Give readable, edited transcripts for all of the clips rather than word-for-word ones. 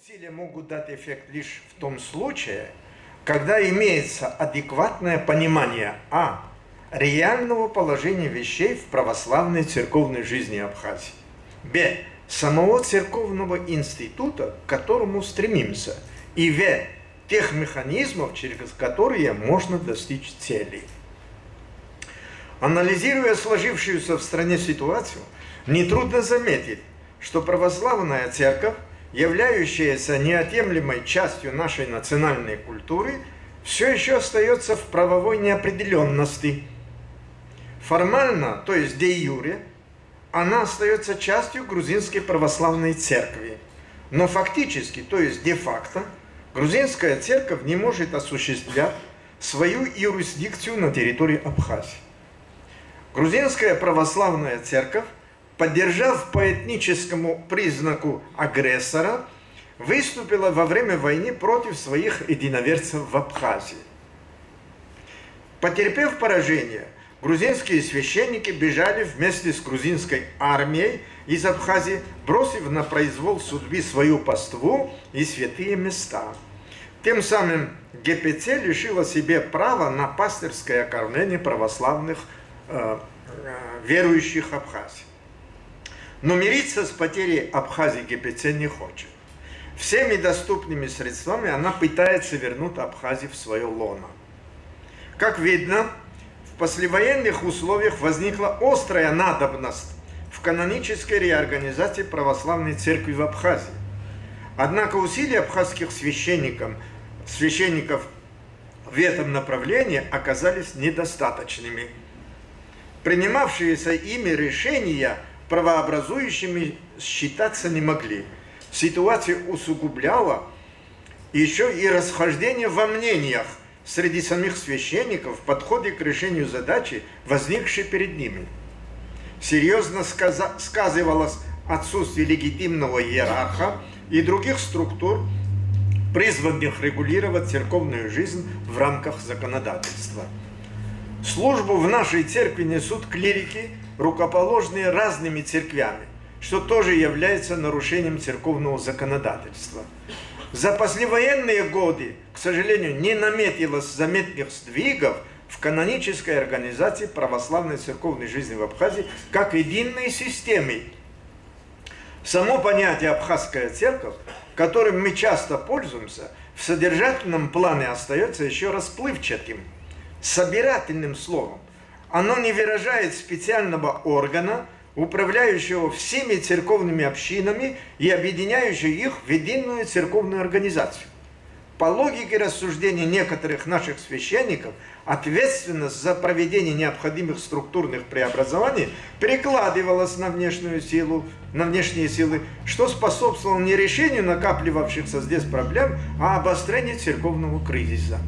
Усилия могут дать эффект лишь в том случае, когда имеется адекватное понимание реального положения вещей в православной церковной жизни Абхазии, самого церковного института, к которому стремимся, и тех механизмов, через которые можно достичь целей. Анализируя сложившуюся в стране ситуацию, нетрудно заметить, что православная церковь, являющаяся неотъемлемой частью нашей национальной культуры, все еще остается в правовой неопределенности. Формально, то есть де-юре, она остается частью грузинской православной церкви. Но фактически, то есть де-факто, грузинская церковь не может осуществлять свою юрисдикцию на территории Абхазии. Грузинская православная церковь, поддержав по этническому признаку агрессора, выступила во время войны против своих единоверцев в Абхазии. Потерпев поражение, грузинские священники бежали вместе с грузинской армией из Абхазии, бросив на произвол судьбы свою паству и святые места. Тем самым ГПЦ лишила себе права на пастырское окормление православных верующих Абхазии. Но мириться с потерей Абхазии ГПЦ не хочет. Всеми доступными средствами она пытается вернуть Абхазию в свое лоно. Как видно, в послевоенных условиях возникла острая надобность в канонической реорганизации православной церкви в Абхазии. Однако усилия абхазских священников в этом направлении оказались недостаточными. Принимавшиеся ими решения правообразующими считаться не могли. Ситуацию усугубляло еще и расхождение во мнениях среди самих священников в подходе к решению задачи, возникшей перед ними. Серьезно сказывалось отсутствие легитимного иерарха и других структур, призванных регулировать церковную жизнь в рамках законодательства. Службу в нашей церкви несут клирики, рукоположные разными церквями, что тоже является нарушением церковного законодательства. За послевоенные годы, к сожалению, не наметилось заметных сдвигов в канонической организации православной церковной жизни в Абхазии как единой системы. Само понятие «абхазская церковь», которым мы часто пользуемся, в содержательном плане остается еще расплывчатым, собирательным словом. Оно не выражает специального органа, управляющего всеми церковными общинами и объединяющего их в единую церковную организацию. По логике рассуждений некоторых наших священников, ответственность за проведение необходимых структурных преобразований перекладывалась на внешние силы, что способствовало не решению накапливавшихся здесь проблем, а обострению церковного кризиса.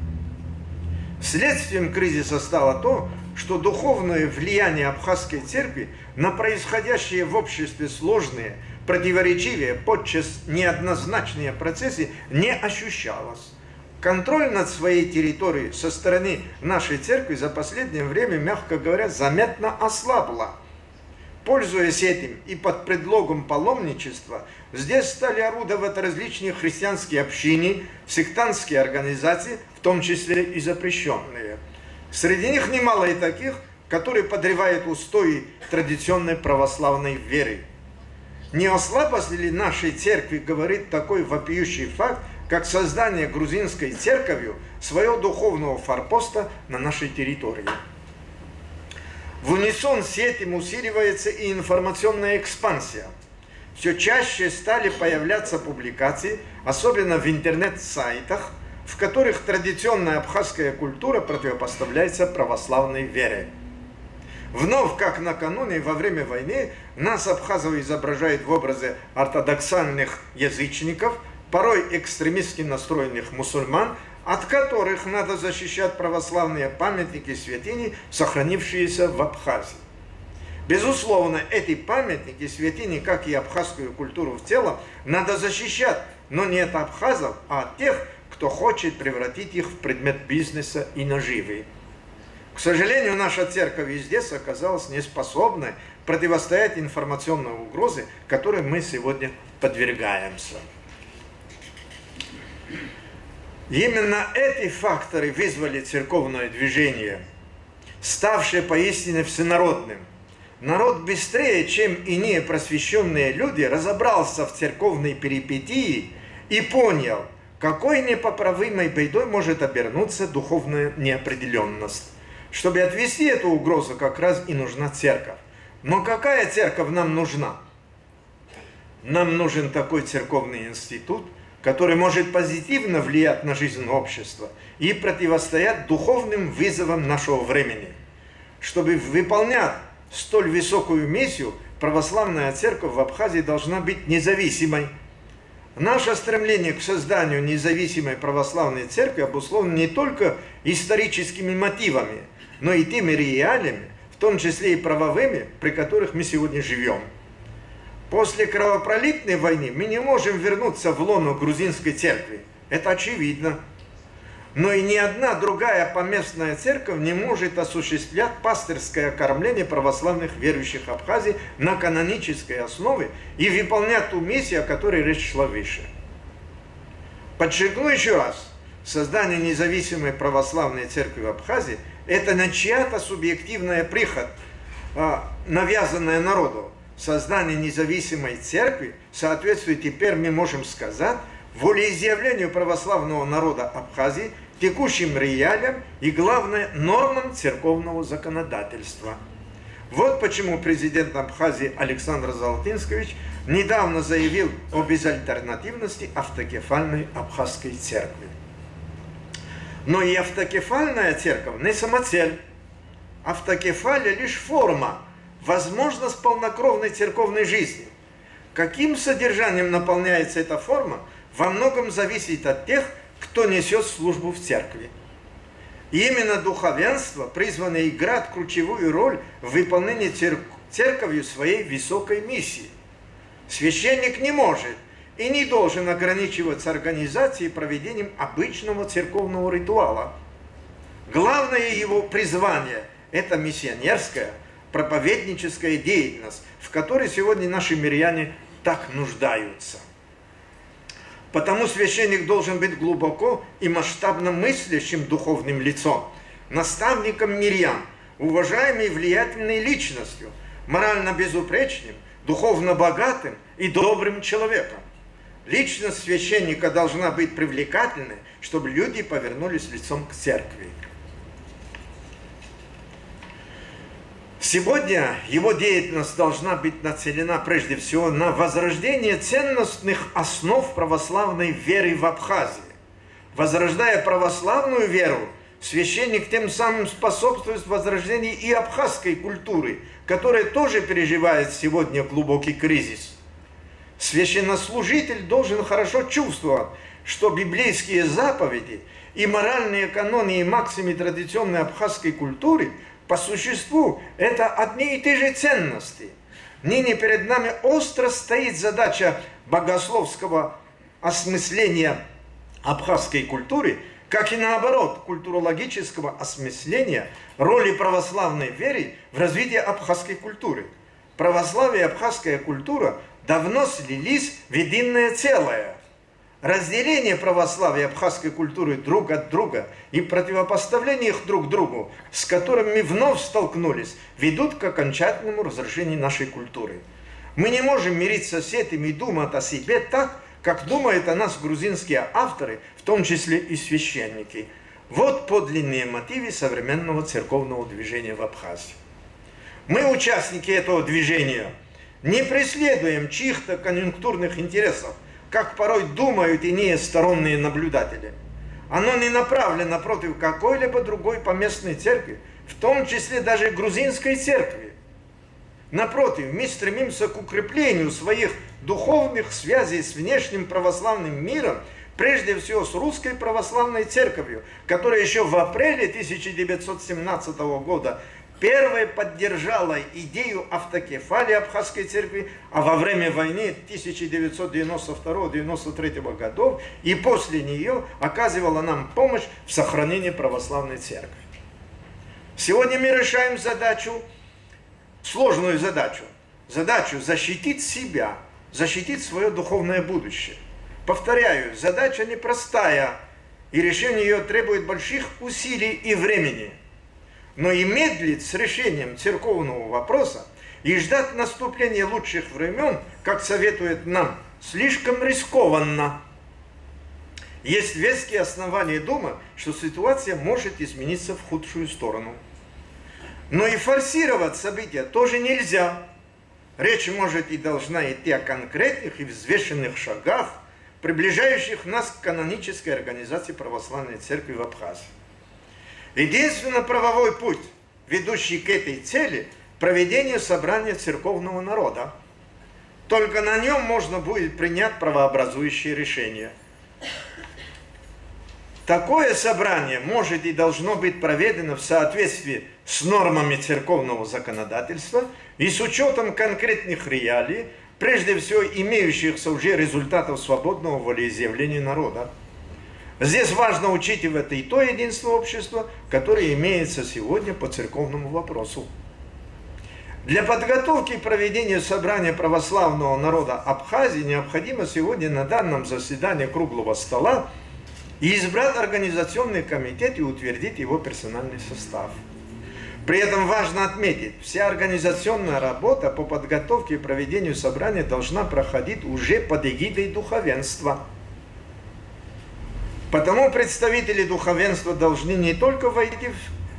Следствием кризиса стало то, что духовное влияние абхазской церкви на происходящие в обществе сложные, противоречивые, подчас неоднозначные процессы не ощущалось. Контроль над своей территорией со стороны нашей церкви за последнее время, мягко говоря, заметно ослабла. Пользуясь этим и под предлогом паломничества, здесь стали орудовать различные христианские общины, сектантские организации, в том числе и запрещенные. Среди них немало и таких, которые подрывают устои традиционной православной веры. Не о слабости ли нашей церкви говорит такой вопиющий факт, как создание грузинской церковью своего духовного форпоста на нашей территории? В унисон с этим усиливается и информационная экспансия. Все чаще стали появляться публикации, особенно в интернет-сайтах, в которых традиционная абхазская культура противопоставляется православной вере. Вновь, как накануне во время войны, нас, абхазов, изображают в образе ортодоксальных язычников, порой экстремистски настроенных мусульман, от которых надо защищать православные памятники и святыни, сохранившиеся в Абхазии. Безусловно, эти памятники и святыни, как и абхазскую культуру в целом, надо защищать, но не от абхазов, а от тех, кто хочет превратить их в предмет бизнеса и наживы. К сожалению, наша церковь и здесь оказалась неспособной противостоять информационной угрозе, которой мы сегодня подвергаемся. Именно эти факторы вызвали церковное движение, ставшее поистине всенародным. Народ быстрее, чем иные просвещенные люди, разобрался в церковной перипетии и понял, какой непоправимой бедой может обернуться духовная неопределенность. Чтобы отвести эту угрозу, как раз и нужна церковь. Но какая церковь нам нужна? Нам нужен такой церковный институт, который может позитивно влиять на жизнь общества и противостоять духовным вызовам нашего времени. Чтобы выполнять столь высокую миссию, православная церковь в Абхазии должна быть независимой. Наше стремление к созданию независимой православной церкви обусловлено не только историческими мотивами, но и теми реалиями, в том числе и правовыми, при которых мы сегодня живем. После кровопролитной войны мы не можем вернуться в лоно грузинской церкви. Это очевидно. Но и ни одна другая поместная церковь не может осуществлять пастырское кормление православных верующих Абхазии на канонической основе и выполнять ту миссию, о которой речь шла выше. Подчеркну еще раз, создание независимой православной церкви в Абхазии – это не чья-то субъективная прихоть, навязанная народу. Создание независимой церкви соответствует, теперь мы можем сказать, волеизъявлению православного народа Абхазии, текущим реалиям и, главное, нормам церковного законодательства. Вот почему президент Абхазии Александр Золотинскович недавно заявил о безальтернативности автокефальной абхазской церкви. Но и автокефальная церковь не самоцель. Автокефалия лишь форма, возможность полнокровной церковной жизни. Каким содержанием наполняется эта форма, во многом зависит от тех, кто несет службу в церкви. И именно духовенство призвано играть ключевую роль в выполнении церковью своей высокой миссии. Священник не может и не должен ограничиваться организацией и проведением обычного церковного ритуала. Главное его призвание – это миссионерская, проповедническая деятельность, в которой сегодня наши миряне так нуждаются. Потому священник должен быть глубоко и масштабно мыслящим духовным лицом, наставником мирян, уважаемой и влиятельной личностью, морально безупречным, духовно богатым и добрым человеком. Личность священника должна быть привлекательной, чтобы люди повернулись лицом к церкви. Сегодня его деятельность должна быть нацелена прежде всего на возрождение ценностных основ православной веры в Абхазии. Возрождая православную веру, священник тем самым способствует возрождению и абхазской культуры, которая тоже переживает сегодня глубокий кризис. Священнослужитель должен хорошо чувствовать, что библейские заповеди и моральные каноны и максимы традиционной абхазской культуры по существу это одни и те же ценности. Ныне перед нами остро стоит задача богословского осмысления абхазской культуры, как и наоборот, культурологического осмысления роли православной веры в развитии абхазской культуры. Православие и абхазская культура давно слились в единое целое. Разделение православия и абхазской культуры друг от друга и противопоставление их друг другу, с которым мы вновь столкнулись, ведут к окончательному разрушению нашей культуры. Мы не можем мириться с этим и думать о себе так, как думают о нас грузинские авторы, в том числе и священники. Вот подлинные мотивы современного церковного движения в Абхазии. Мы, участники этого движения, не преследуем чьих-то конъюнктурных интересов, как порой думают иные сторонние наблюдатели. Оно не направлено против какой-либо другой поместной церкви, в том числе даже грузинской церкви. Напротив, мы стремимся к укреплению своих духовных связей с внешним православным миром, прежде всего с русской православной церковью, которая еще в апреле 1917 года первой поддержала идею автокефалии абхазской церкви, а во время войны 1992-1993 годов и после нее оказывала нам помощь в сохранении православной церкви. Сегодня мы решаем сложную задачу защитить себя, защитить свое духовное будущее. Повторяю, задача непростая и решение ее требует больших усилий и времени. Но и медлить с решением церковного вопроса и ждать наступления лучших времен, как советует нам, слишком рискованно. Есть веские основания думать, что ситуация может измениться в худшую сторону. Но и форсировать события тоже нельзя. Речь может и должна идти о конкретных и взвешенных шагах, приближающих нас к канонической организации православной церкви в Абхазии. Единственный правовой путь, ведущий к этой цели, проведение собрания церковного народа. Только на нем можно будет принять правообразующие решения. Такое собрание может и должно быть проведено в соответствии с нормами церковного законодательства и с учетом конкретных реалий, прежде всего имеющихся уже результатов свободного волеизъявления народа. Здесь важно учитывать и то единство общества, которое имеется сегодня по церковному вопросу. Для подготовки и проведения собрания православного народа Абхазии необходимо сегодня на данном заседании круглого стола избрать организационный комитет и утвердить его персональный состав. При этом важно отметить, вся организационная работа по подготовке и проведению собрания должна проходить уже под эгидой духовенства. Потому представители духовенства должны не только войти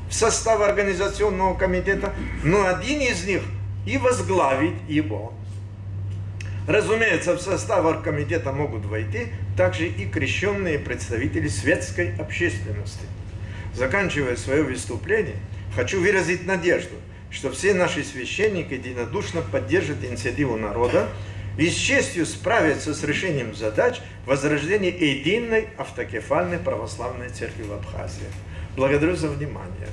в состав организационного комитета, но один из них и возглавить его. Разумеется, в состав оргкомитета могут войти также и крещенные представители светской общественности. Заканчивая свое выступление, хочу выразить надежду, что все наши священники единодушно поддержат инициативу народа и с честью справятся с решением задач возрождения единой автокефальной православной церкви в Абхазии. Благодарю за внимание.